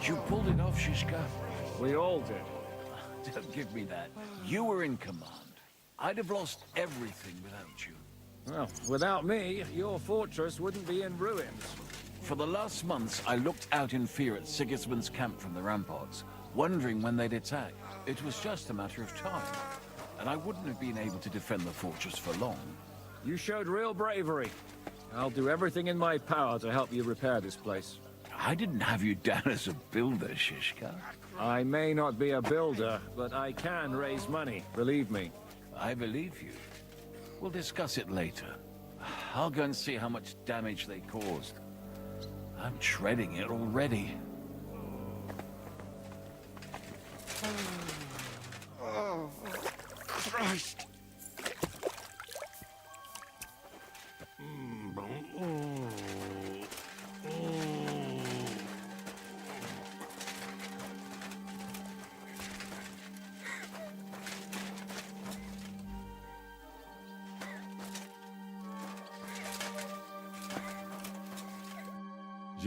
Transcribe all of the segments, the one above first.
You pulled it off, Shishka. We all did. Don't give me that. You were in command. I'd have lost everything without you. Well, without me, your fortress wouldn't be in ruins. For the last months, I looked out in fear at Sigismund's camp from the ramparts, wondering when they'd attack. It was just a matter of time, and I wouldn't have been able to defend the fortress for long. You showed real bravery. I'll do everything in my power to help you repair this place. I didn't have you down as a builder, Shishka. I may not be a builder, but I can raise money, believe me. I believe you. We'll discuss it later. I'll go and see how much damage they caused. I'm treading it already. Oh, Christ!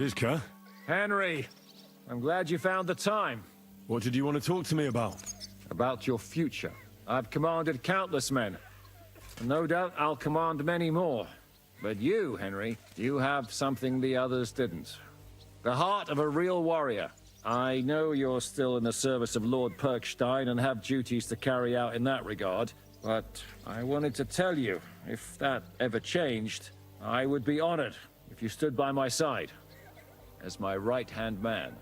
Zizka, Henry, I'm glad you found the time. what did you want to talk to me about? About your future. I've commanded countless men. And no doubt I'll command many more. But you, Henry, you have something the others didn't. The heart of a real warrior. I know you're still in the service of Lord Perkstein and have duties to carry out in that regard, but I wanted to tell you, if that ever changed, I would be honored if you stood by my side as my right-hand man.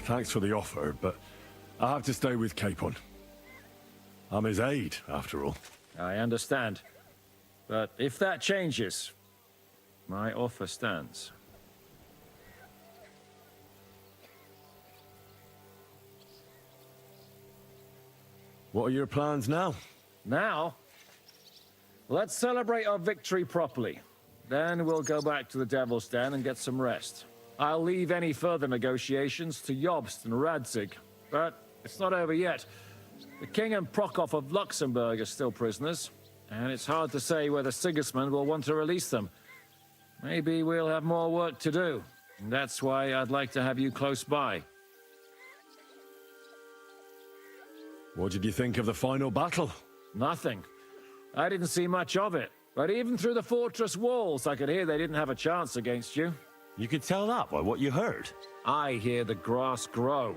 Thanks for the offer, but I have to stay with Capon. I'm his aide, after all. I understand. But if that changes, my offer stands. What are your plans now? Now, let's celebrate our victory properly. Then we'll go back to the Devil's Den and get some rest. I'll leave any further negotiations to Jobst and Radzig, but it's not over yet. The King and Prokop of Luxembourg are still prisoners, and it's hard to say whether Sigismund will want to release them. Maybe we'll have more work to do, and that's why I'd like to have you close by. What did you think of the final battle? Nothing. I didn't see much of it, but even through the fortress walls, I could hear they didn't have a chance against you. You could tell that by what you heard. I hear the grass grow.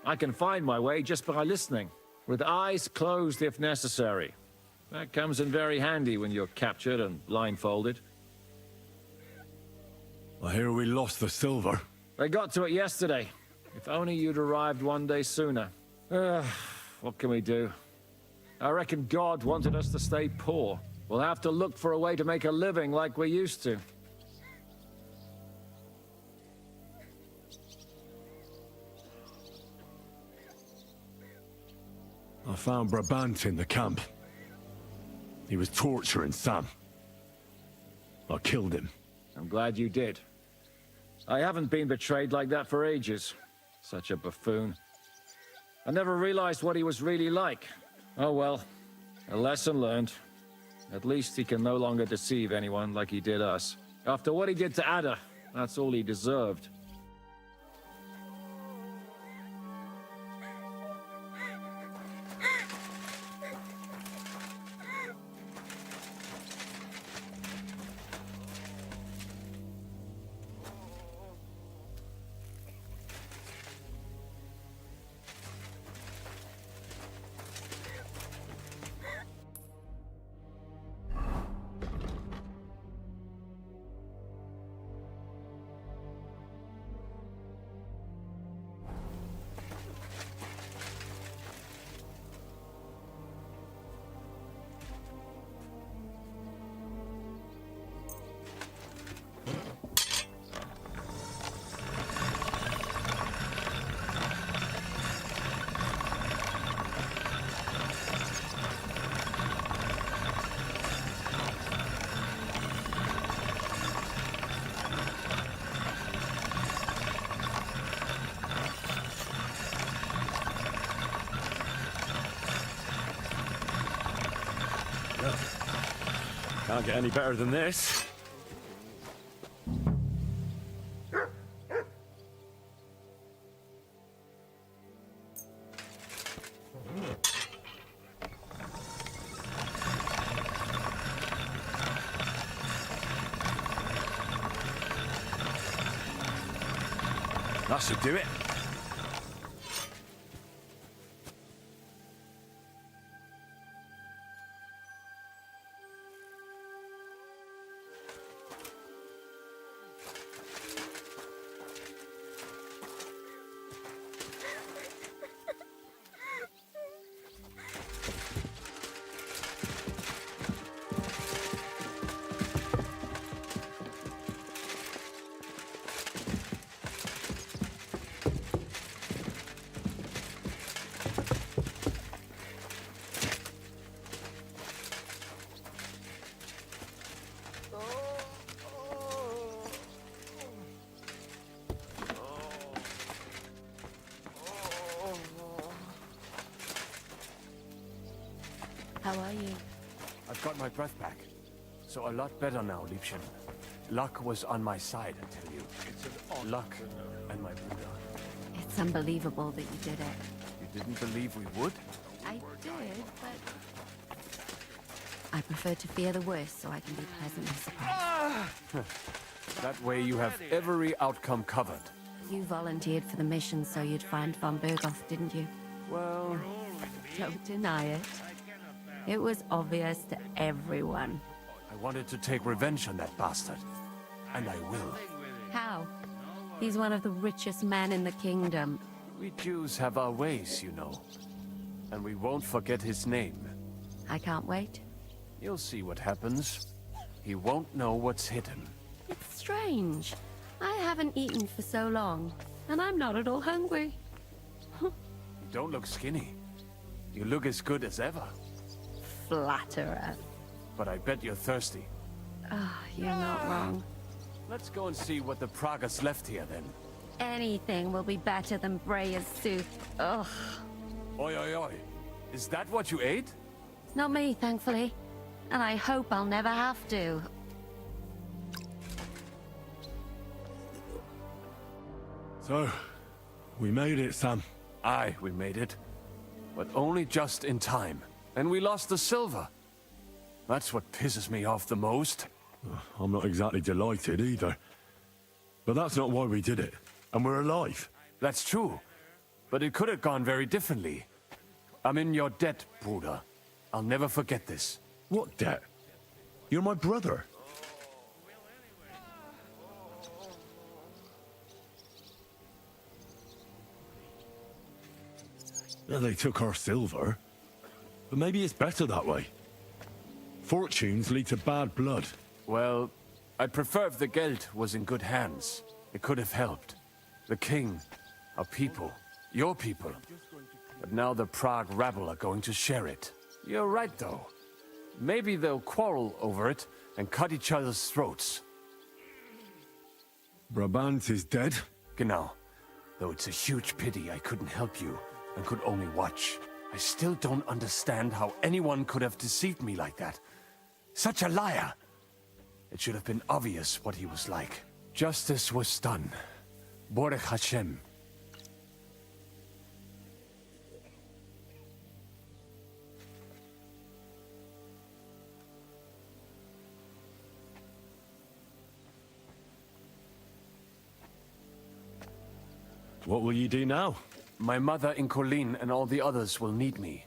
I can find my way just by listening, with eyes closed if necessary. That comes in very handy when you're captured and blindfolded. I hear we lost the silver. They got to it yesterday. If only you'd arrived one day sooner. What can we do? I reckon God wanted us to stay poor. We'll have to look for a way to make a living like we used to. I found Brabant in the camp. He was torturing Sam. I killed him. I'm glad you did. I haven't been betrayed like that for ages. Such a buffoon. I never realized what he was really like. Oh well, a lesson learned. At least he can no longer deceive anyone like he did us. After what he did to Ada, that's all he deserved. Can't get any better than this. That should do it. How are you? I've got my breath back. So a lot better now, Liebchen. Luck was on my side, I tell you. Luck and my Bruder. It's unbelievable that you did it. You didn't believe we would? I did, but... I prefer to fear the worst so I can be pleasantly surprised. That way you have every outcome covered. You volunteered for the mission so you'd find von Berghoff, didn't you? Well, Don't deny it. It was obvious to everyone. I wanted to take revenge on that bastard. And I will. How? He's one of the richest men in the kingdom. We Jews have our ways, you know. And we won't forget his name. I can't wait. You'll see what happens. He won't know what's hit him. It's strange. I haven't eaten for so long, and I'm not at all hungry. You don't look skinny. You look as good as ever. Flatterer. But I bet you're thirsty. Ah, you're not wrong. Let's go and see what the Pragas left here, then. Anything will be better than Breya's soup. Ugh. Oi, oi, oi. Is that what you ate? Not me, thankfully. And I hope I'll never have to. So, we made it, Sam. Aye, we made it. But only just in time. And we lost the silver. That's what pisses me off the most. I'm not exactly delighted either. But that's not why we did it. And we're alive. That's true. But it could have gone very differently. I'm in your debt, Bruder. I'll never forget this. What debt? You're my brother. Yeah, they took our silver. But maybe it's better that way. Fortunes lead to bad blood. Well, I'd prefer if the Geld was in good hands. It could have helped. The king, our people, your people. But now the Prague rabble are going to share it. You're right, though. Maybe they'll quarrel over it and cut each other's throats. Brabant is dead. Genau. Though it's a huge pity I couldn't help you and could only watch. I still don't understand how anyone could have deceived me like that. Such a liar! It should have been obvious what he was like. Justice was done. Borech Hashem. What will you do now? My mother in Colleen and all the others will need me.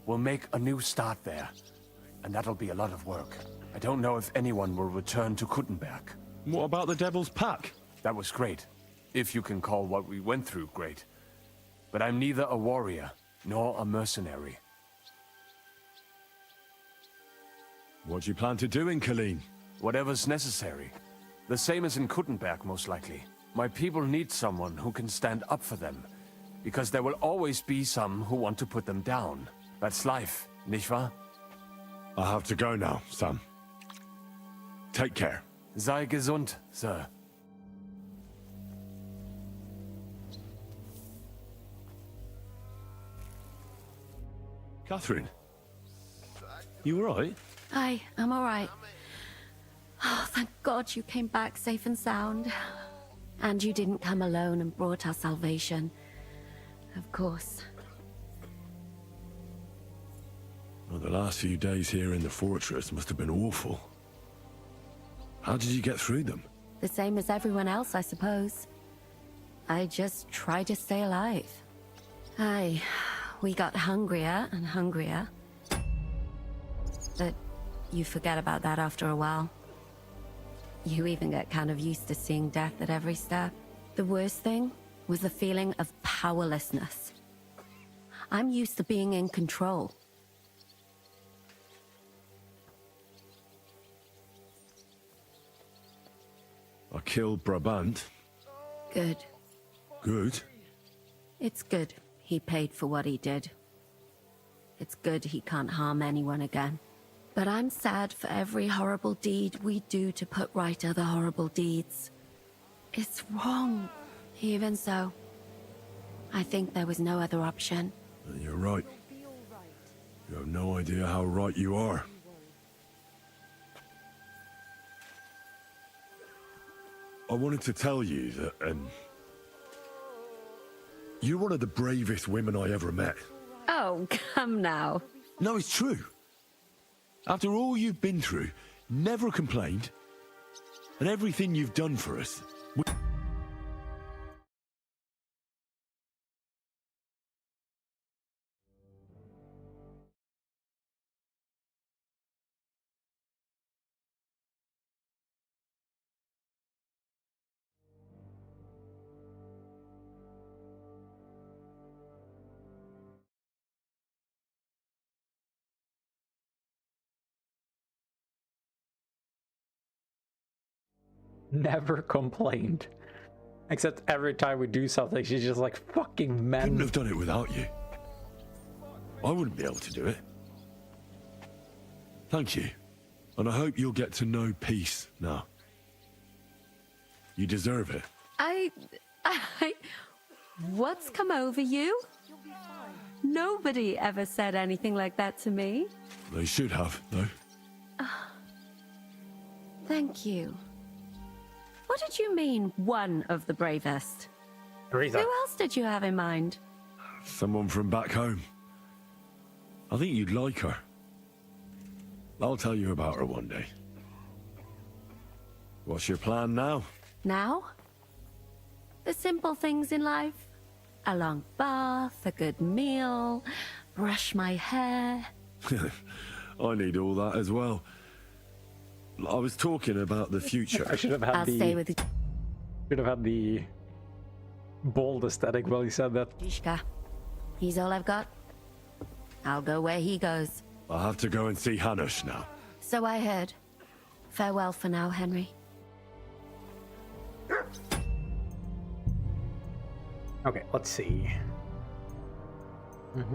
We'll make a new start there. And that'll be a lot of work. I don't know if anyone will return to Kuttenberg. What about the Devil's Pack? That was great. If you can call what we went through great. But I'm neither a warrior, nor a mercenary. What do you plan to do in Colleen? Whatever's necessary. The same as in Kuttenberg, most likely. My people need someone who can stand up for them. Because there will always be some who want to put them down. That's life, nicht wahr? I have to go now, Sam. Take care. Sei gesund, Sir. Catherine, You all right? I'm all right. Oh, thank God you came back safe and sound. And you didn't come alone and brought our salvation. Of course. Well, the last few days here in the fortress must have been awful. How did you get through them? The same as everyone else, I suppose. I just try to stay alive. Aye, we got hungrier and hungrier. But you forget about that after a while. You even get kind of used to seeing death at every step. The worst thing was the feeling of powerlessness. I'm used to being in control. I killed Brabant. Good. Good. It's good he paid for what he did. It's good he can't harm anyone again. But I'm sad for every horrible deed we do to put right other horrible deeds. It's wrong. Even so, I think there was no other option. You're right. You have no idea how right you are. I wanted to tell you that, you're one of the bravest women I ever met. Oh, come now. No, it's true. After all you've been through, never complained, and everything you've done for us. Never complained. Except every time we do something, she's just like, fucking man. Couldn't have done it without you. I wouldn't be able to do it. Thank you. And I hope you'll get to know peace now. You deserve it. What's come over you? Nobody ever said anything like that to me. They should have, though. Thank you. What did you mean, one of the bravest? Teresa. Who else did you have in mind? Someone from back home. I think you'd like her. I'll tell you about her one day. What's your plan now? Now? The simple things in life. A long bath, a good meal, brush my hair. I need all that as well. I was talking about the future. I should have had I'll stay with you. Should have had the bold aesthetic while he said that. Dushka. He's all I've got. I'll go where he goes. I have to go and see Hanush now. So I heard. Farewell for now, Henry. Okay, let's see. Shows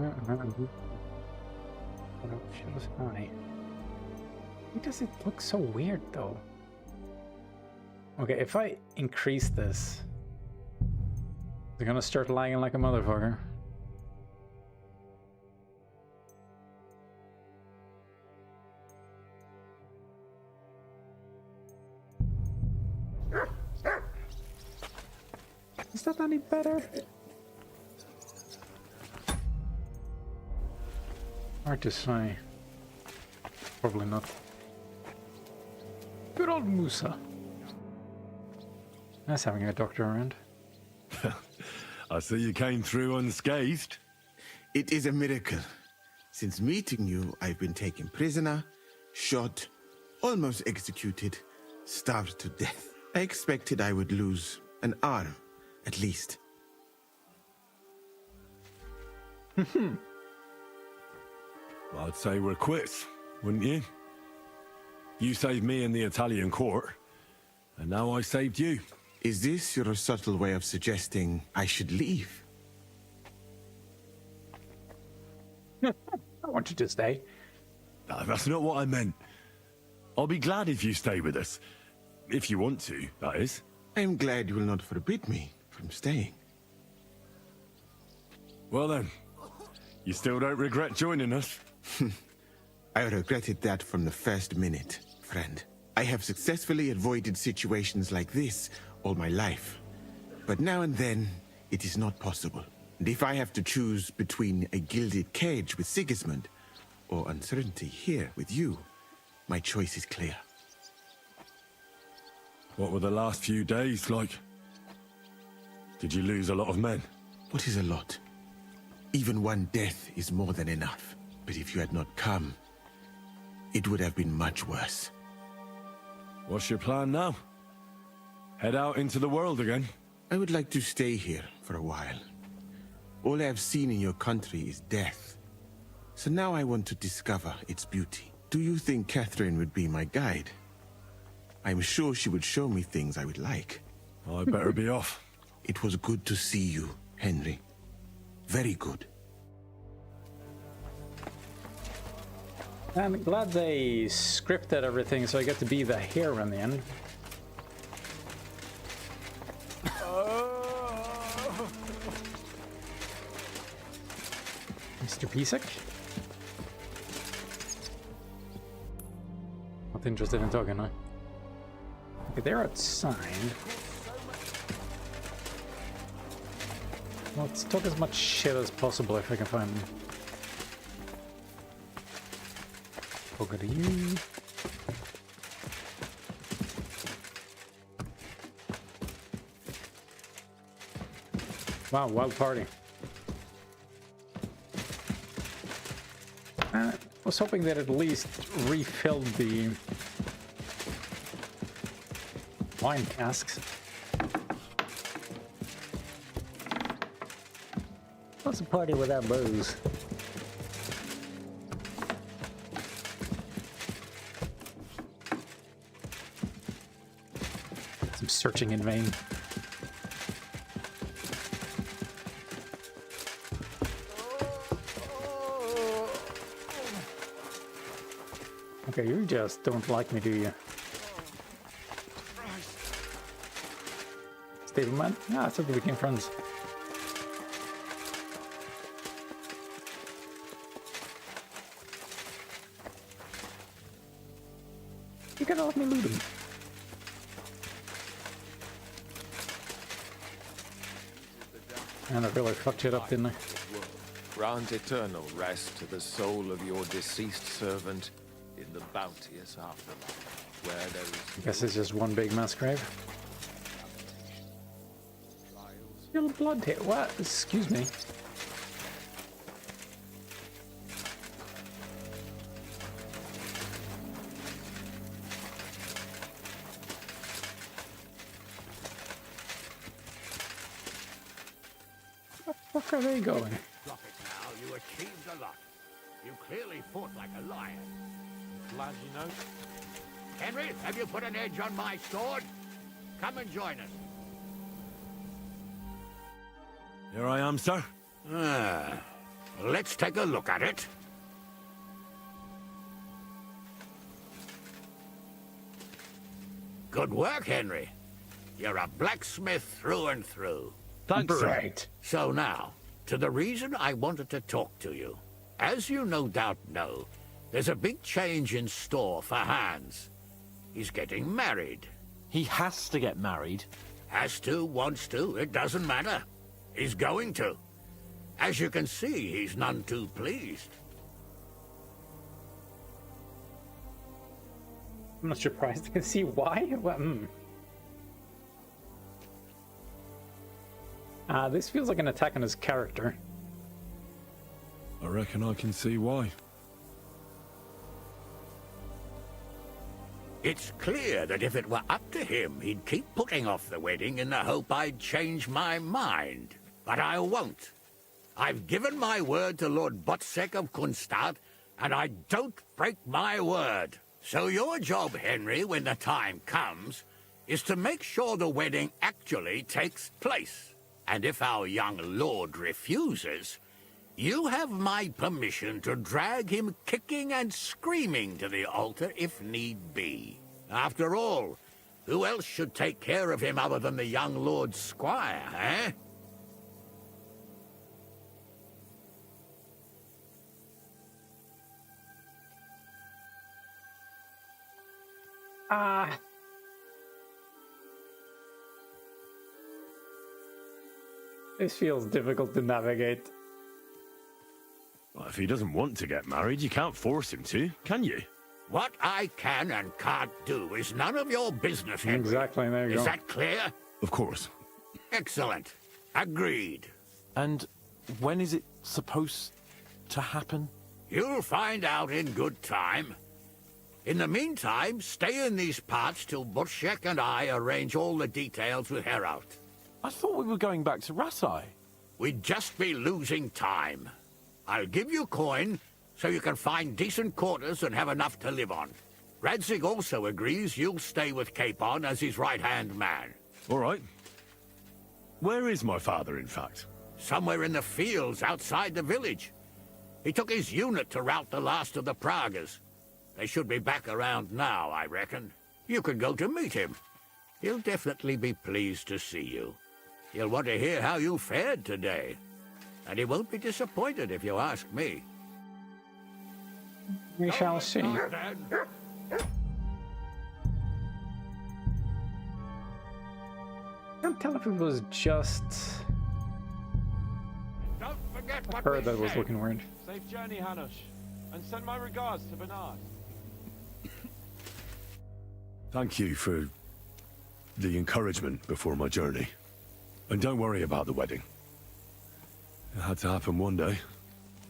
high. Why does it look so weird though? Okay, if I increase this, they're gonna start lagging like a motherfucker. Is that any better? Hard to say. Probably not. Good old Musa. Nice having a doctor around. I see you came through unscathed. It is a miracle. Since meeting you, I've been taken prisoner, shot, almost executed, starved to death. I expected I would lose an arm, at least. I'd say we're quits, wouldn't you? You saved me in the Italian court, and now I saved you. Is this your subtle way of suggesting I should leave? I want you to stay. No, that's not what I meant. I'll be glad if you stay with us. If you want to, that is. I'm glad you will not forbid me from staying. Well then, you still don't regret joining us? I regretted that from the first minute, friend. I have successfully avoided situations like this all my life. But now and then, it is not possible. And if I have to choose between a gilded cage with Sigismund or uncertainty here with you, my choice is clear. What were the last few days like? Did you lose a lot of men? What is a lot? Even one death is more than enough. But if you had not come, it would have been much worse. What's your plan now? Head out into the world again? I would like to stay here for a while. All I have seen in your country is death. So now I want to discover its beauty. Do you think Catherine would be my guide? I'm sure she would show me things I would like. I better be off. It was good to see you, Henry. Very good. I'm glad they scripted everything so I get to be the hero in the end. Mr. Pisek? Not interested in talking, huh? Okay, they're outside. Let's talk as much shit as possible if I can find them. Over to you. Wow, wild party. I was hoping that at least refilled the wine casks. What's a party without booze? I'm searching in vain. Okay, you just don't like me, do you? Stableman? Ah, it's okay, we became friends. You gotta let me loot him. And I really fucked it up, didn't I? Grant eternal rest to the soul of your deceased servant in the bounteous afterlife, where there is... I guess it's just one big mass grave. Still blood here. What? Excuse me. Where the fuck are they going? Drop it now. You achieved a lot. You clearly fought like a lion. Glad you know. Henry, have you put an edge on my sword? Come and join us. Here I am, sir. Let's take a look at it. Good work, Henry. You're a blacksmith through and through. Thanks, sir. Right. So now, to the reason I wanted to talk to you. As you no doubt know, there's a big change in store for Hans. He's getting married. He has to get married. Has to, wants to, it doesn't matter. He's going to. As you can see, he's none too pleased. I'm not surprised to see why. Well, this feels like an attack on his character. I reckon I can see why. It's clear that if it were up to him, he'd keep putting off the wedding in the hope I'd change my mind. But I won't. I've given my word to Lord Botsek of Kunstad, and I don't break my word. So your job, Henry, when the time comes, is to make sure the wedding actually takes place. And if our young lord refuses, you have my permission to drag him kicking and screaming to the altar if need be. After all, who else should take care of him other than the young lord's squire, eh? Ah. This feels difficult to navigate. Well, if he doesn't want to get married, you can't force him to, can you? What I can and can't do is none of your business, Henry. Exactly, there you go. Is that clear? Of course. Excellent. Agreed. And when is it supposed to happen? You'll find out in good time. In the meantime, stay in these parts till Butchek and I arrange all the details with Heraut. I thought we were going back to Ratai. We'd just be losing time. I'll give you coin so you can find decent quarters and have enough to live on. Radzig also agrees you'll stay with Capon as his right-hand man. All right. Where is my father, in fact? Somewhere in the fields outside the village. He took his unit to rout the last of the Pragas. They should be back around now, I reckon. You could go to meet him. He'll definitely be pleased to see you. He'll want to hear how you fared today. And he won't be disappointed if you ask me. We shall see. Can't tell if it was just Don't forget what her we that was said. looking weird. Safe journey, Hanush. And send my regards to Bernard. Thank you for the encouragement before my journey. And don't worry about the wedding. It had to happen one day.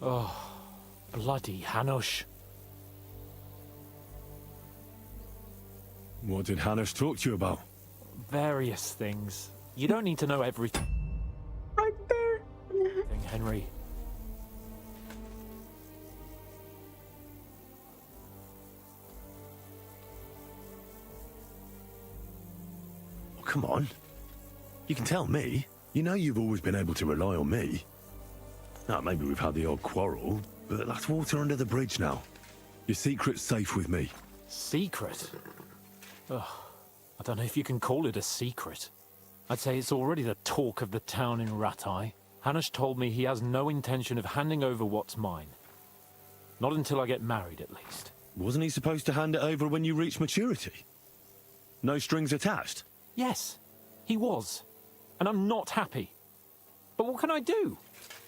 Bloody Hanush. What did Hanush talk to you about? Various things. You don't need to know everything, Right there. Henry. Oh, come on. You can tell me. You know you've always been able to rely on me. Now, maybe we've had the odd quarrel, but that's water under the bridge now. Your secret's safe with me. Secret? Ugh. I don't know if you can call it a secret. I'd say it's already the talk of the town in Ratai. Hanush told me he has no intention of handing over what's mine. Not until I get married, at least. Wasn't he supposed to hand it over when you reach maturity? No strings attached? Yes, he was. And I'm not happy. But what can I do?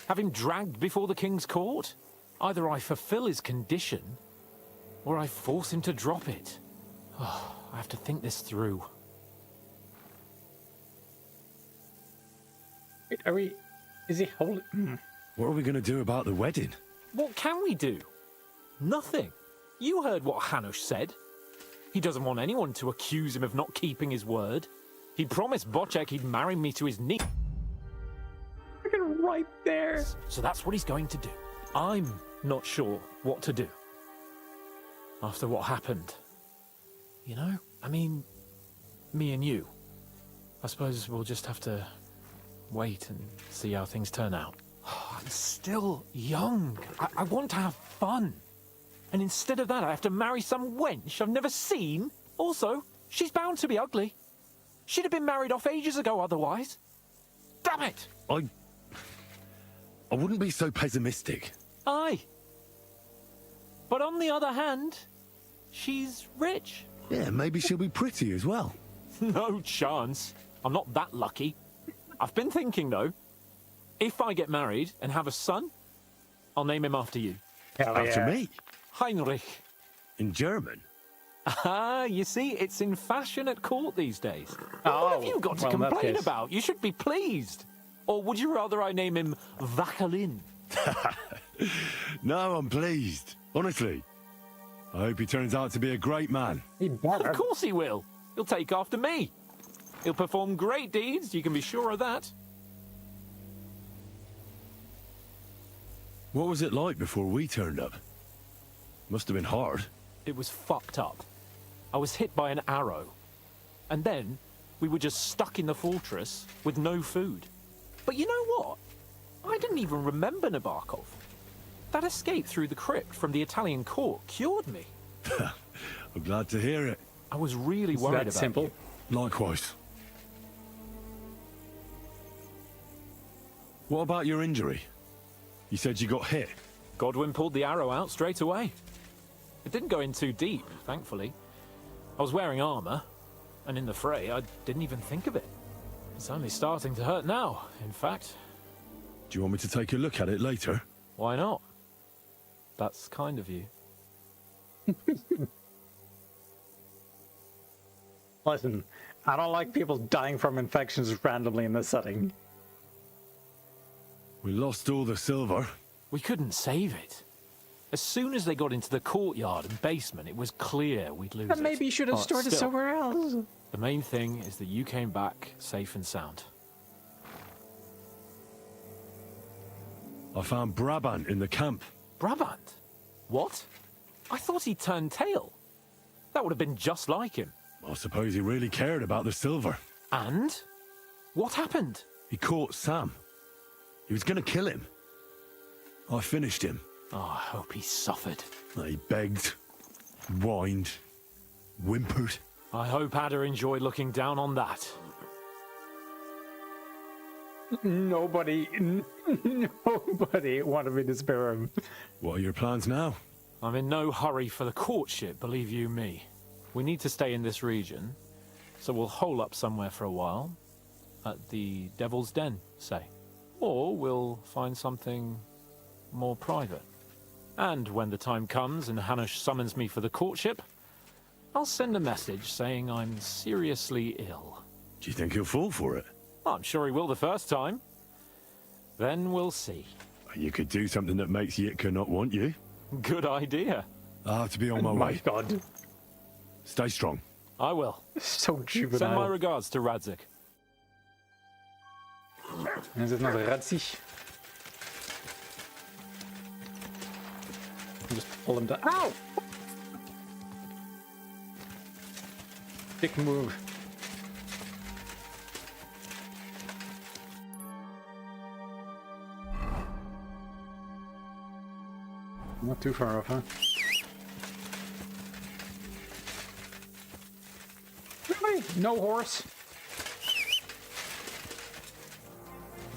Have him dragged before the king's court? Either I fulfill his condition, or I force him to drop it. Oh, I have to think this through. Wait, are we... Is he holding... What are we going to do about the wedding? What can we do? Nothing. You heard what Hanush said. He doesn't want anyone to accuse him of not keeping his word. He promised Bocek he'd marry me to his niece. Freaking right there. So that's what he's going to do. I'm not sure what to do. After what happened. You know? I mean, me and you. I suppose we'll just have to wait and see how things turn out. I'm still young. I want to have fun. And instead of that, I have to marry some wench I've never seen. Also, she's bound to be ugly. She'd have been married off ages ago otherwise. Damn it! I wouldn't be so pessimistic. Aye. But on the other hand, she's rich. Yeah, maybe she'll be pretty as well. No chance. I'm not that lucky. I've been thinking, though. If I get married and have a son, I'll name him after you. Hell After yeah. me. Heinrich. In German. Ah, you see, it's in fashion at court these days. Oh, What have you got to well, in that complain case. about? You should be pleased. Or would you rather I name him Vakalin? No, I'm pleased. Honestly. I hope he turns out to be a great man. He better. Of course he will. He'll take after me. He'll perform great deeds, you can be sure of that. What was it like before we turned up? Must have been hard. It was fucked up. I was hit by an arrow. And then we were just stuck in the fortress with no food. But you know what? I didn't even remember Nabokov. That escape through the crypt from the Italian court cured me. I'm glad to hear it. I was really It's worried that about simple. you. Likewise. What about your injury? You said you got hit. Godwin pulled the arrow out straight away. It didn't go in too deep, thankfully. I was wearing armor, and in the fray, I didn't even think of it. It's only starting to hurt now, in fact. Do you want me to take a look at it later? Why not? That's kind of you. Listen, I don't like people dying from infections randomly in this setting. We lost all the silver. We couldn't save it. As soon as they got into the courtyard and basement, it was clear we'd lose Then it. maybe you should have But stored it still, somewhere else. the main thing is that you came back safe and sound. I found Brabant in the camp. Brabant? What? I thought he turned tail. That would have been just like him. I suppose he really cared about the silver. And? What happened? He caught Sam. He was going to kill him. I finished him. Oh, I hope he suffered. He begged, whined, whimpered. I hope Ada enjoyed looking down on that. Nobody wanted me to spare him. What are your plans now? I'm in no hurry for the courtship, believe you me. We need to stay in this region, so we'll hole up somewhere for a while. At the Devil's Den, say. Or we'll find something more private. And when the time comes and Hanush summons me for the courtship, I'll send a message saying I'm seriously ill. Do you think he'll fall for it? I'm sure he will the first time. Then we'll see. You could do something that makes Yitka not want you. Good idea. I'll have to be on my Oh my way. god. Stay strong. I will. So juvenile. Send my regards to Radzik. Is it not Radzik? Just pull him down. Ow! Dick move. Not too far off, huh? Really? No horse?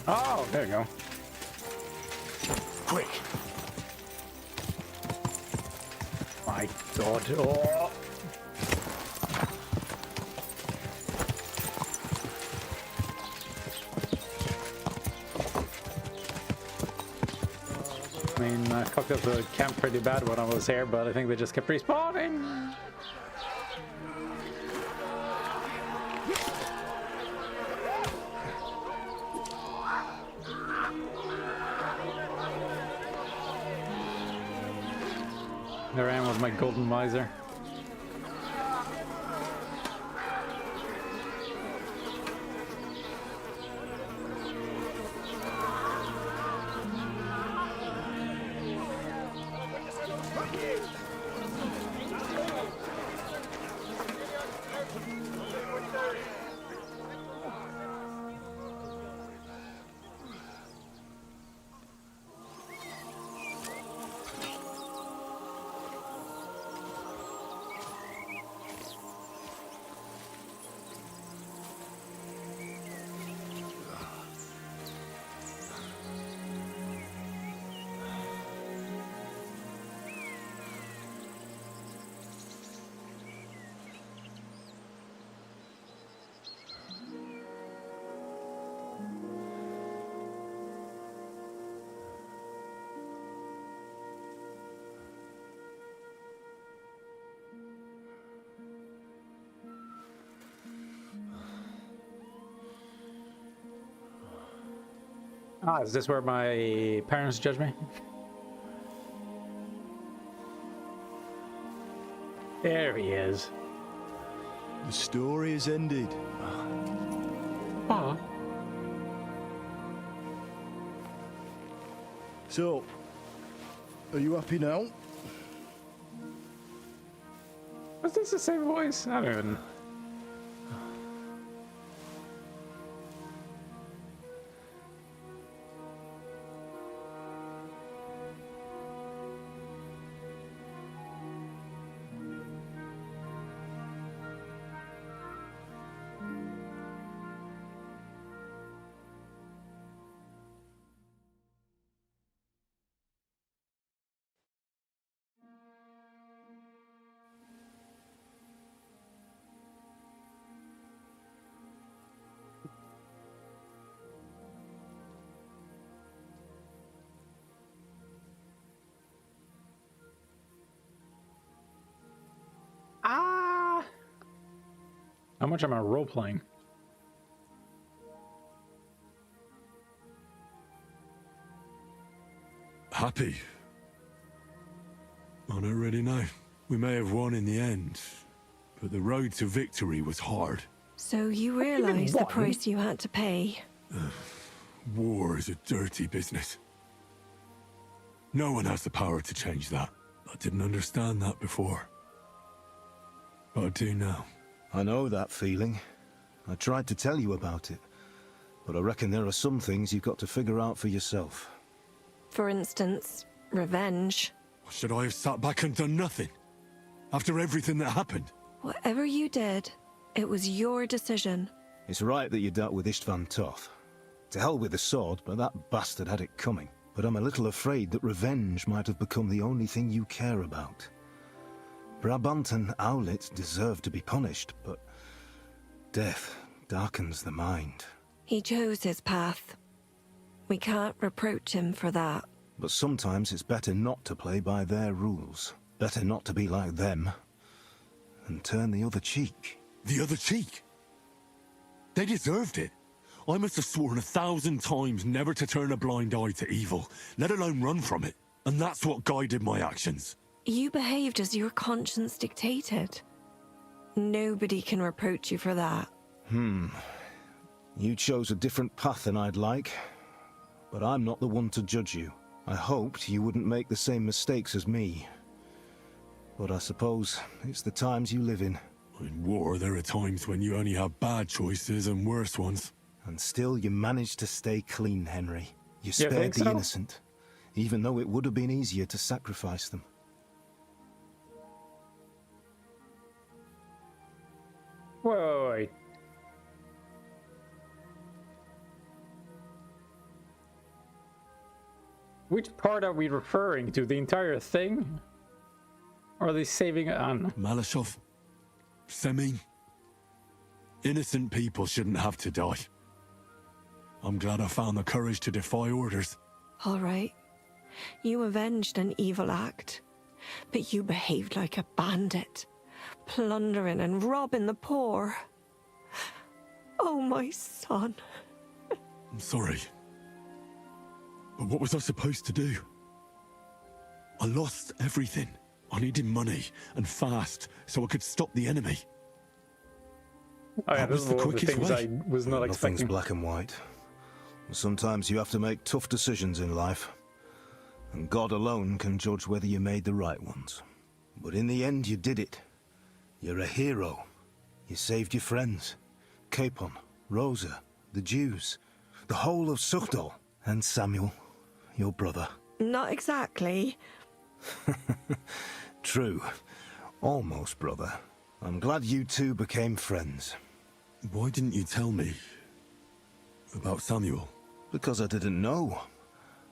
Oh, there you go. Quick! My god. Oh. I mean, I fucked up the camp pretty bad when I was here, but I think they just kept respawning. There I am with my golden miser. Ah, is this where my parents judge me? There he is. The story is ended. Ah. So, are you happy now? Was this the same voice? I don't even... much am I role-playing? Happy? I don't really know. We may have won in the end, but the road to victory was hard. So you realize the price you had to pay? War is a dirty business. No one has the power to change that. I didn't understand that before. But I do now. I know that feeling. I tried to tell you about it, but I reckon there are some things you've got to figure out for yourself. For instance, revenge. Should I have sat back and done nothing? After everything that happened? Whatever you did, it was your decision. It's right that you dealt with Istvan tough. To hell with the sword, but that bastard had it coming. But I'm a little afraid that revenge might have become the only thing you care about. Brabant and Owlet deserve to be punished, but death darkens the mind. He chose his path. We can't reproach him for that. But sometimes it's better not to play by their rules. Better not to be like them. And turn the other cheek. The other cheek? They deserved it. I must have sworn 1,000 times never to turn a blind eye to evil, let alone run from it. And that's what guided my actions. You behaved as your conscience dictated. Nobody can reproach you for that. You chose a different path than I'd like. But I'm not the one to judge you. I hoped you wouldn't make the same mistakes as me. But I suppose it's the times you live in. In war, there are times when you only have bad choices and worse ones. And still you managed to stay clean, Henry. You think spared the so? innocent, even though it would have been easier to sacrifice them. Wait. Which part are we referring to? The entire thing? Or are they saving it on? Malashov, Semin. Innocent people shouldn't have to die. I'm glad I found the courage to defy orders. All right. You avenged an evil act. But you behaved like a bandit. Plundering and robbing the poor. Oh, my son. I'm sorry. But what was I supposed to do? I lost everything. I needed money, and fast, so I could stop the enemy. Oh yeah, That this was is the one of the quickest things way. I was not Nothing's expecting. black and white. Sometimes you have to make tough decisions in life. And God alone can judge whether you made the right ones. But in the end, you did it. You're a hero. You saved your friends. Capon, Rosa, the Jews, the whole of Sugdol, and Samuel, your brother. Not exactly. True. Almost brother. I'm glad you two became friends. Why didn't you tell me about Samuel? Because I didn't know.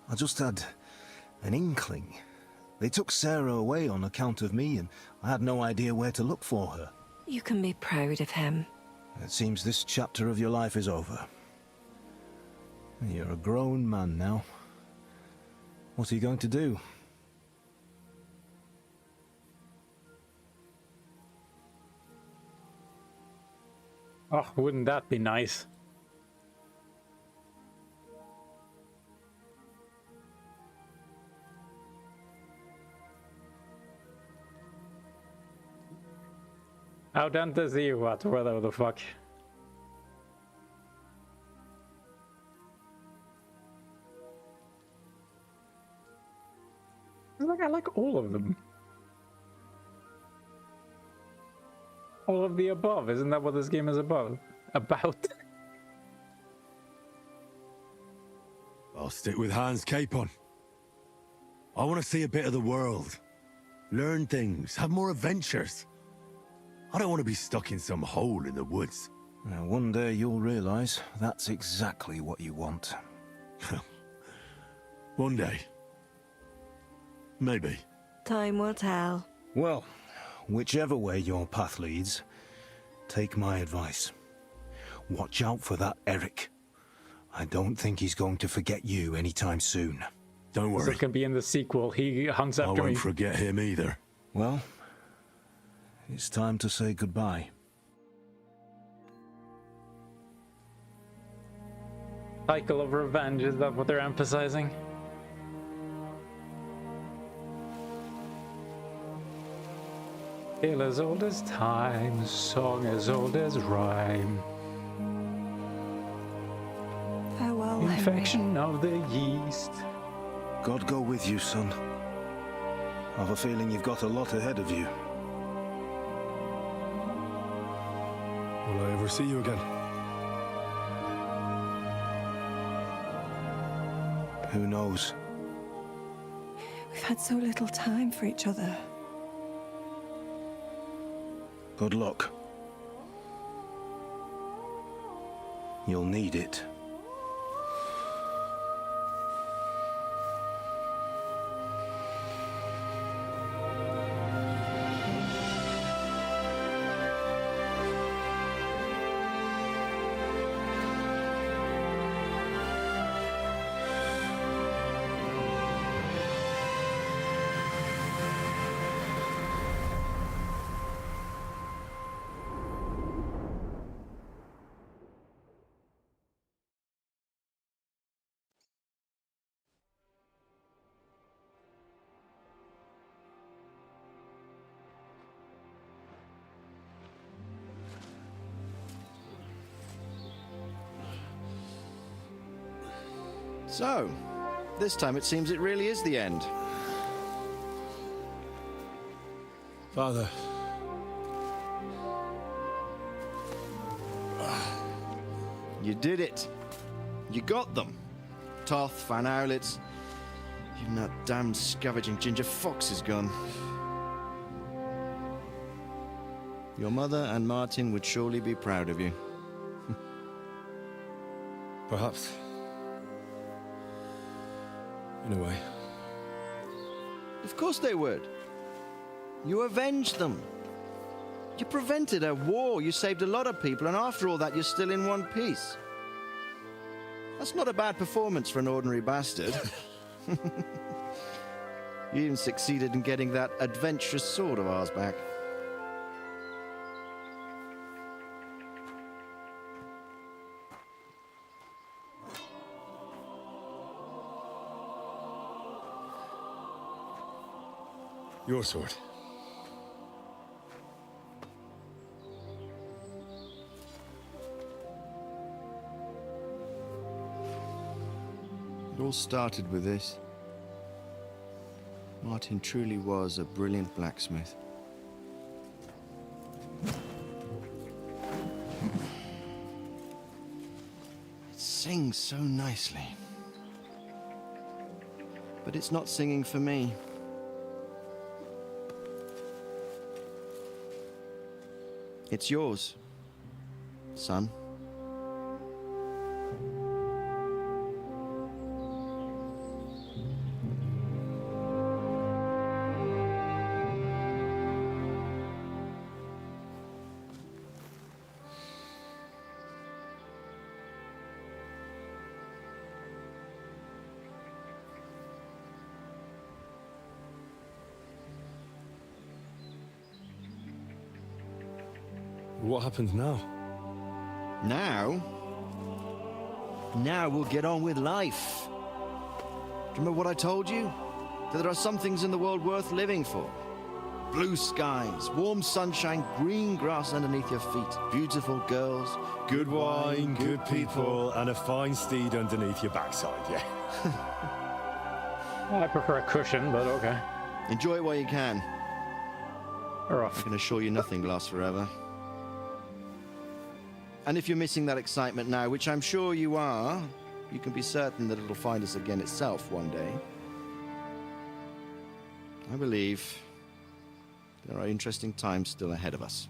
I just had an inkling. They took Sarah away on account of me, and I had no idea where to look for her. You can be proud of him. It seems this chapter of your life is over. You're a grown man now. What are you going to do? Oh, wouldn't that be nice? How done does he what? Whatever the fuck. Like, I like all of them. All of the above, isn't that what this game is about? I'll stick with Hans Capon. I want to see a bit of the world. Learn things, have more adventures. I don't want to be stuck in some hole in the woods. Now, one day you'll realize that's exactly what you want. One day. Maybe. Time will tell. Well, whichever way your path leads, take my advice. Watch out for that Eric. I don't think he's going to forget you anytime soon. Don't So worry. it can be in the sequel. He hunts I after me. won't forget him either. Well, it's time to say goodbye. Cycle of revenge, is that what they're emphasizing? Tale as old as time, song as old as rhyme. Farewell, Infection of the yeast. God go with you, son. I've a feeling you've got a lot ahead of you. Will I ever see you again? Who knows? We've had so little time for each other. Good luck. You'll need it. So, this time it seems it really is the end. Father. You did it. You got them. Toth, Van Owlitz. Even that damned scavenging ginger fox is gone. Your mother and Martin would surely be proud of you. Perhaps. In a way. Of course they would. You avenged them. You prevented a war. You saved a lot of people, and after all that, you're still in one piece. That's not a bad performance for an ordinary bastard. You even succeeded in getting that adventurous sword of ours back. Your sword. It all started with this. Martin truly was a brilliant blacksmith. It sings so nicely. But it's not singing for me. It's yours, son. What happens now? Now we'll get on with life. Do you remember what I told you? That there are some things in the world worth living for. Blue skies, warm sunshine, green grass underneath your feet, beautiful girls, Good wine, good people, and a fine steed underneath your backside, yeah. I prefer a cushion, but okay. Enjoy it while you can. Or I off. can assure you nothing lasts forever. And if you're missing that excitement now, which I'm sure you are, you can be certain that it'll find us again itself one day. I believe there are interesting times still ahead of us.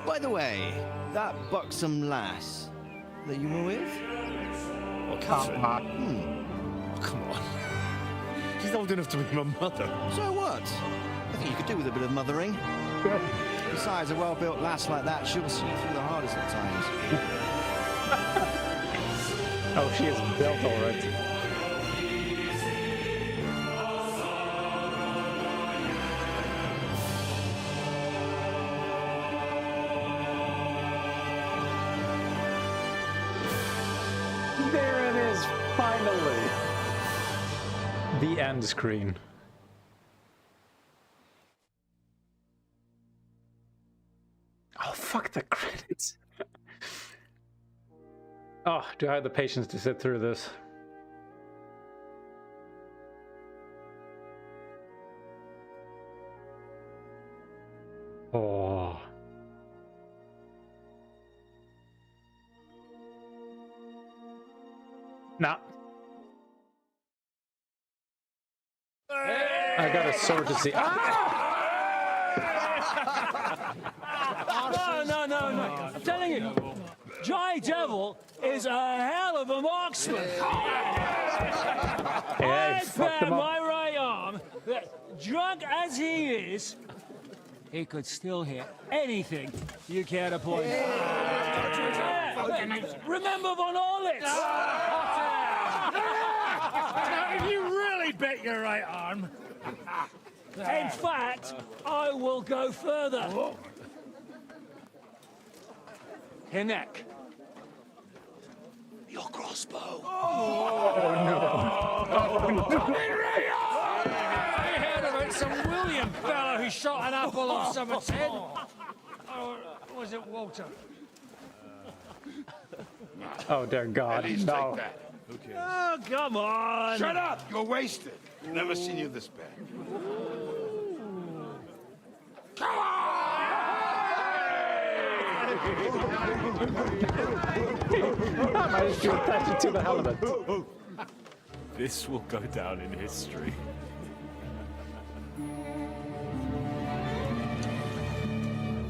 By the way, that buxom lass that you were with? Oh, Catherine. Oh, come on. She's old enough to be my mother. So what? I think you could do with a bit of mothering. Besides, a well-built lass like that, she'll see you through the hardest of times. Oh, she is built all right. the end screen. Oh, fuck the credits. Oh, do I have the patience to sit through this? Oh. Nah. I got a sword to see. No. I'm telling you, Jai Devil is a hell of a marksman. Yeah, I fucked bet him up. my right arm that, drunk as he is, he could still hit anything you care to point. Remember Von Orlitz? If you really bet your right arm. In fact, I will go further. Your neck. Your crossbow. I heard about some William fellow who shot an apple off someone's head. Or was it Walter? Oh dear God, no. Oh, come on. Shut up! You're wasted. Never seen you this bad. Come I might just attach it to the helmet. This will go down in history.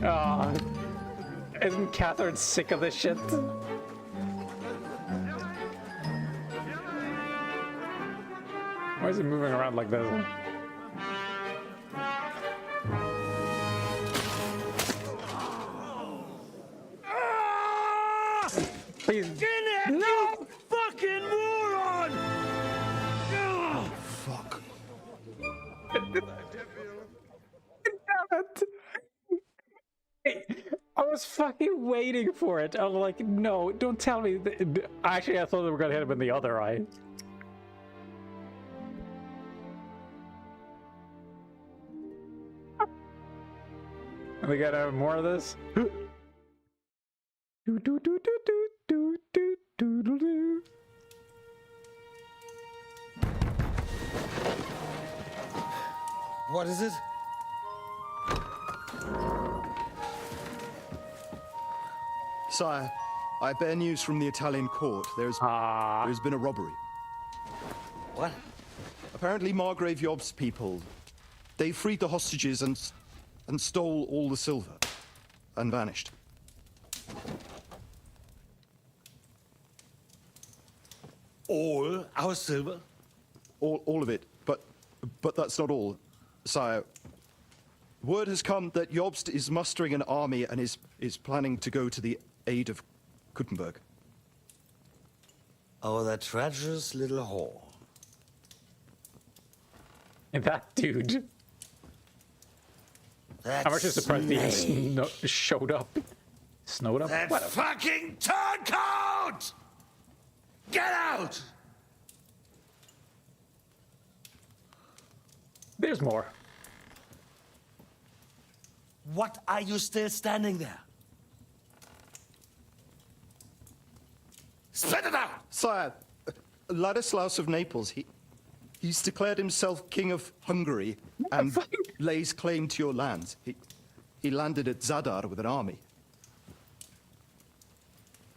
Oh, isn't Catherine sick of this shit? Why is he moving around like this? Please. No! Fucking moron! Oh, fuck. Damn it! Hey, I was fucking waiting for it. I was like, no, don't tell me. Actually, I thought they were gonna hit him in the other eye. Are we gonna have more of this? What is it? Sire, I bear news from the Italian court. There's been a robbery. What? Apparently Margrave Yob's people, they freed the hostages and stole all the silver and vanished. All our silver? All of it, but that's not all, sire. Word has come that Jobst is mustering an army and is planning to go to the aid of Kuttenberg. Oh, that treacherous little whore. And that dude. That I'm actually surprised he snake. showed up. Snowed up? That Whatever. fucking turncoat! Get out! There's more. What are you still standing there? Spit it out! Sire, Ladislaus of Naples, he's declared himself King of Hungary and lays claim to your lands. He landed at Zadar with an army.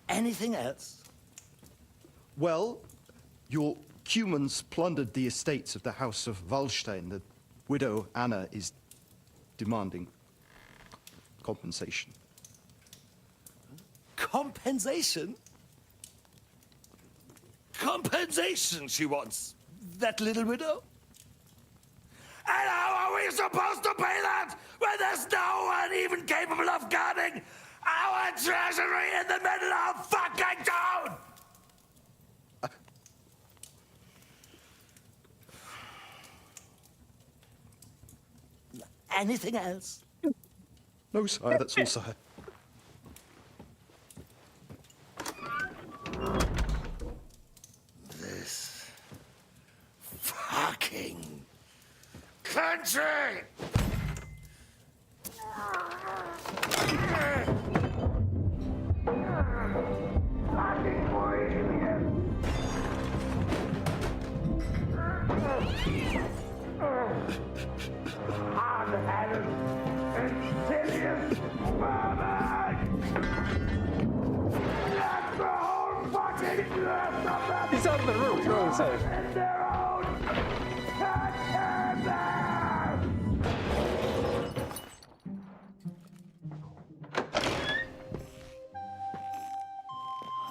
Anything else? Well, your Cumans plundered the estates of the House of Wallstein. The widow Anna is demanding compensation. Compensation? Compensation she wants. That little widow? And how are we supposed to pay that when there's no one even capable of guarding our treasury in the middle of fucking town? Anything else? No, sire, that's all, sire. This fucking fucking country! Fucking Bohemian! Hard-headed, insidious vermin! That's the whole fucking earth of them! He's out of the room, you're really safe. In their own containers!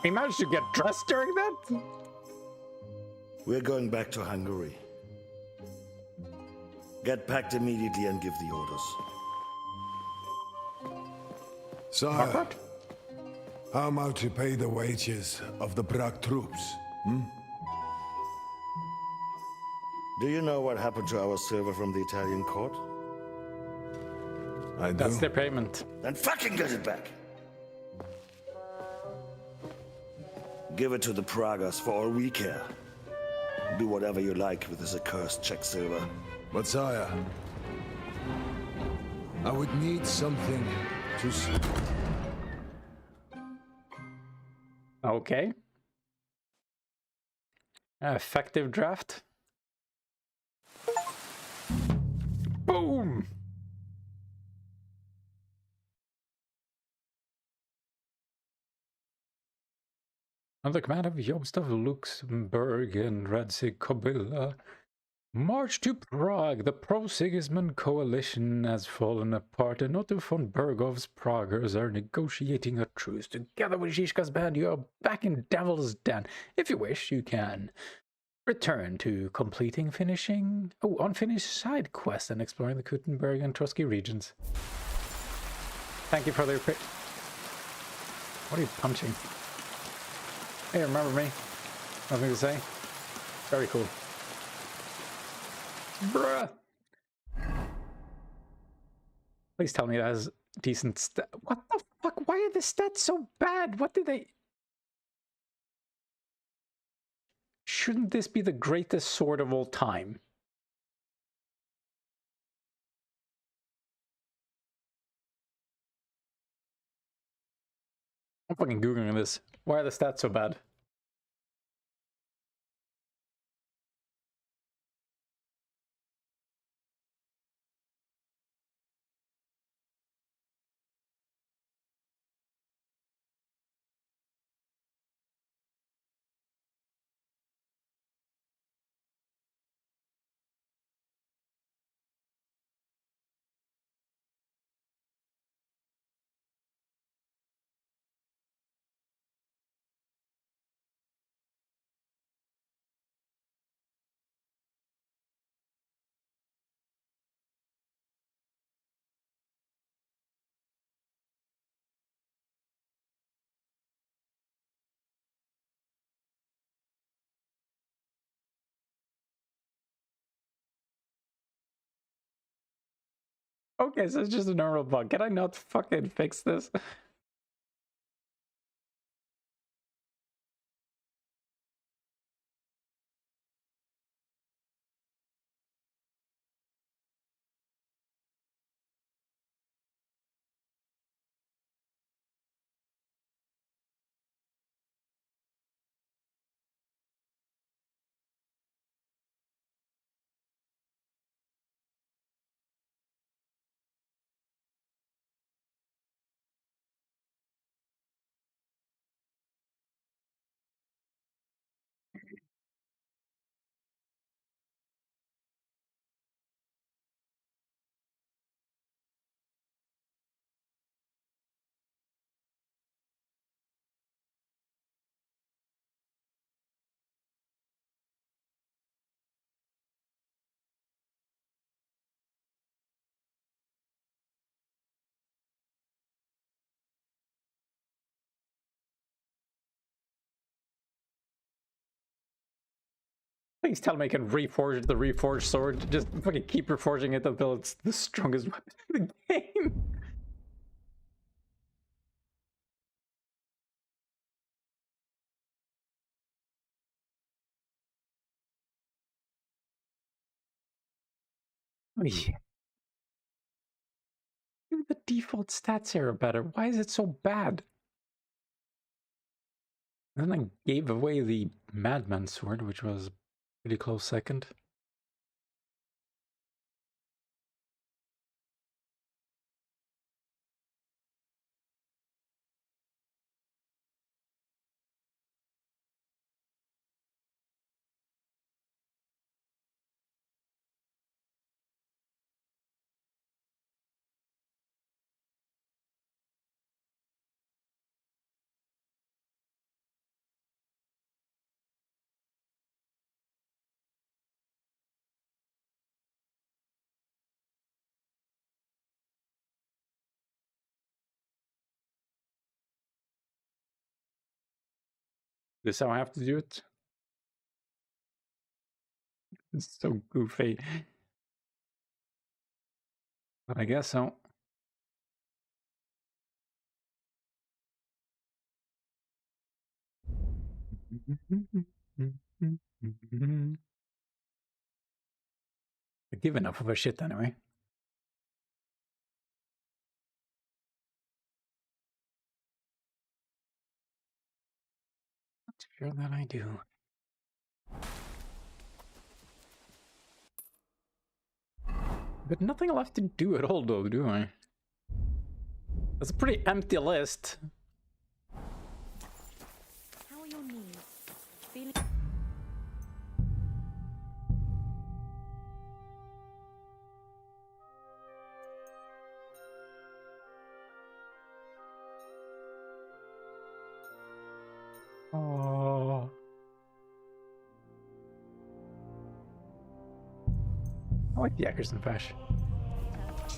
He managed to get dressed during that? We're going back to Hungary. Get packed immediately and give the orders. Sire, how am I to pay the wages of the Prague troops? Do you know what happened to our silver from the Italian court? I do. That's their payment. Then fucking get it back! Give it to the Pragas for all we care. Do whatever you like with this accursed Czech silver. But sire, I would need something to... Okay. Effective draft. Boom! Under command of Jobst of Luxembourg and Radzig Kobyla, march to Prague. The pro-Sigismund coalition has fallen apart, and Otto von Bergov's Praguers are negotiating a truce. Together with Zizka's band, you are back in Devil's Den. If you wish, you can return to completing unfinished side quests and exploring the Kuttenberg and Trotsky regions. Thank you for the... What are you punching? Hey, remember me? Nothing to say? Very cool. Bruh! Please tell me that has decent stat. What the fuck? Why are the stats so bad? What did they... Shouldn't this be the greatest sword of all time? I'm fucking Googling this. Why are the stats so bad? Okay, so it's just a normal bug. Can I not fucking fix this? Please tell me I can reforge the reforged sword. Just fucking keep reforging it until it's the strongest weapon in the game. Oh, yeah. Even the default stats here are better. Why is it so bad? And then I gave away the Madman sword, which was a pretty close second. This is how I have to do it. It's so goofy. But I guess so. I give enough of a shit anyway. Not sure that I do. But nothing left to do at all, though, do I? That's a pretty empty list. How are your knees? Feeling... Oh. I like the Eckerson Fash.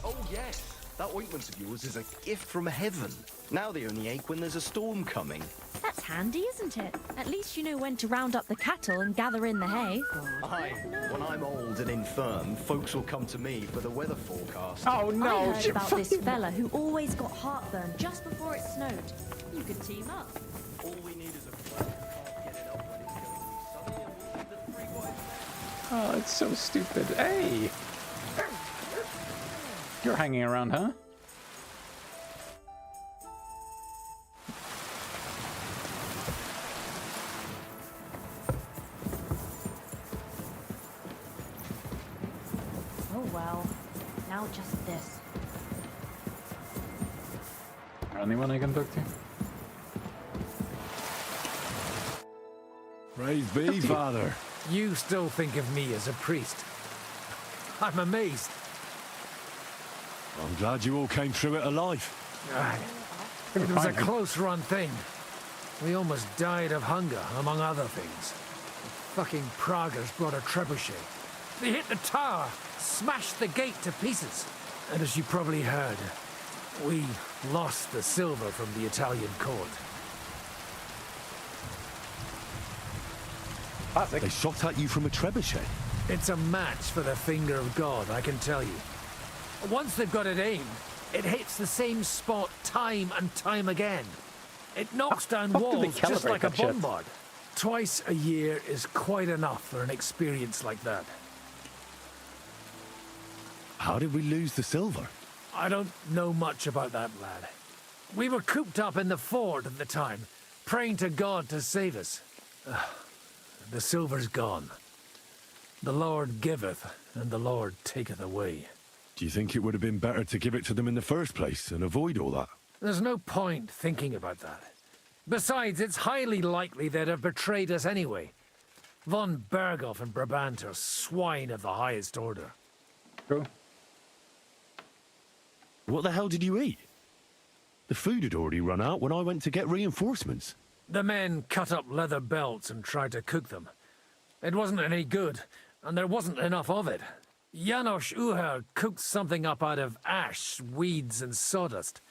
Oh, yes. That ointment of yours is a gift from heaven. Now they only ache when there's a storm coming. That's handy, isn't it? At least you know when to round up the cattle and gather in the hay. Aye, when I'm old and infirm, folks will come to me for the weather forecast. Oh no! I heard about this fella who always got heartburn just before it snowed. You could team up. All we need is a plan. Get it up when it's going sunny and we'll leave the three white men. Oh, it's so stupid. Hey! You're hanging around, huh? Oh well. Now just this. Anyone I can talk to? Praise be, Father. You still think of me as a priest? I'm amazed. I'm glad you all came through it alive. Aye. It was a close-run thing. We almost died of hunger, among other things. The fucking Praguers brought a trebuchet. They hit the tower, smashed the gate to pieces. And as you probably heard, we lost the silver from the Italian court. Classic. They shot at you from a trebuchet. It's a match for the finger of God, I can tell you. Once they've got it aimed, it hits the same spot time and time again. It knocks down walls just like a bombard. Twice a year is quite enough for an experience like that. How did we lose the silver? I don't know much about that, lad. We were cooped up in the fort at the time, praying to God to save us. The silver's gone. The Lord giveth, and the Lord taketh away. Do you think it would have been better to give it to them in the first place and avoid all that? There's no point thinking about that. Besides, it's highly likely they'd have betrayed us anyway. Von Berghoff and Brabant are swine of the highest order. True. What the hell did you eat? The food had already run out when I went to get reinforcements. The men cut up leather belts and tried to cook them. It wasn't any good, and there wasn't enough of it. Janos Uher cooked something up out of ash, weeds, and sawdust.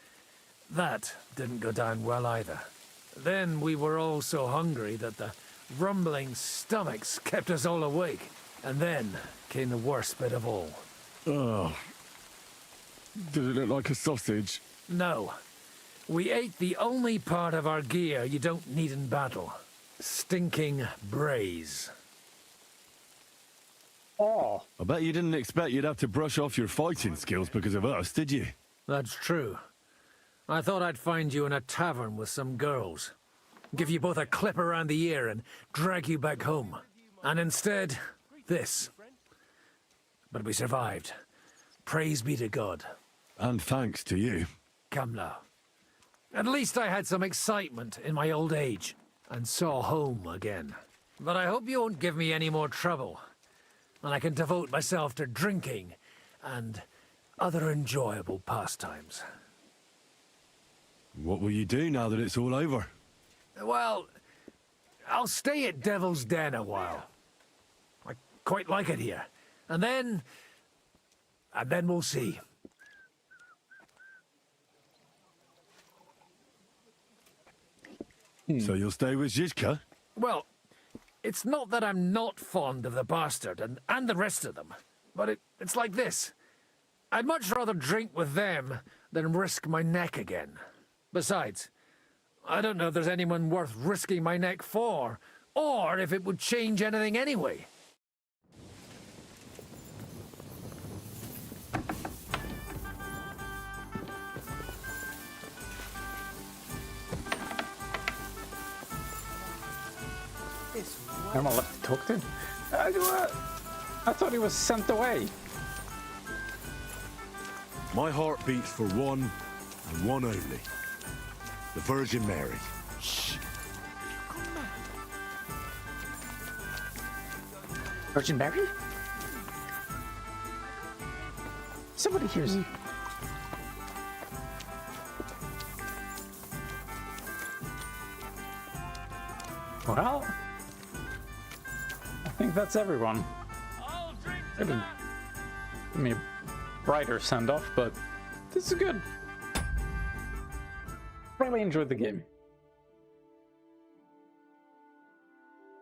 That didn't go down well either. Then we were all so hungry that the rumbling stomachs kept us all awake. And then came the worst bit of all. Oh. Did it look like a sausage? No. We ate the only part of our gear you don't need in battle. Stinking braise. Oh. I bet you didn't expect you'd have to brush off your fighting skills because of us, did you? That's true. I thought I'd find you in a tavern with some girls. Give you both a clip around the ear and drag you back home. And instead, this. But we survived. Praise be to God. And thanks to you. Come now. At least I had some excitement in my old age and saw home again. But I hope you won't give me any more trouble, and I can devote myself to drinking and other enjoyable pastimes. What will you do now that it's all over? Well, I'll stay at Devil's Den a while. I quite like it here. And then we'll see. So you'll stay with Zizka? Well, it's not that I'm not fond of the bastard and the rest of them, but it's like this. I'd much rather drink with them than risk my neck again. Besides, I don't know if there's anyone worth risking my neck for, or if it would change anything anyway. Am I left to talk to? I thought he was sent away. My heart beats for one, and one only. The Virgin Mary. Shh. Virgin Mary? Somebody hears you. Well, I think that's everyone. Give me a brighter send-off, but this is good. Really enjoyed the game.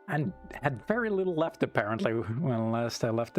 And had very little left, apparently, when last I left it.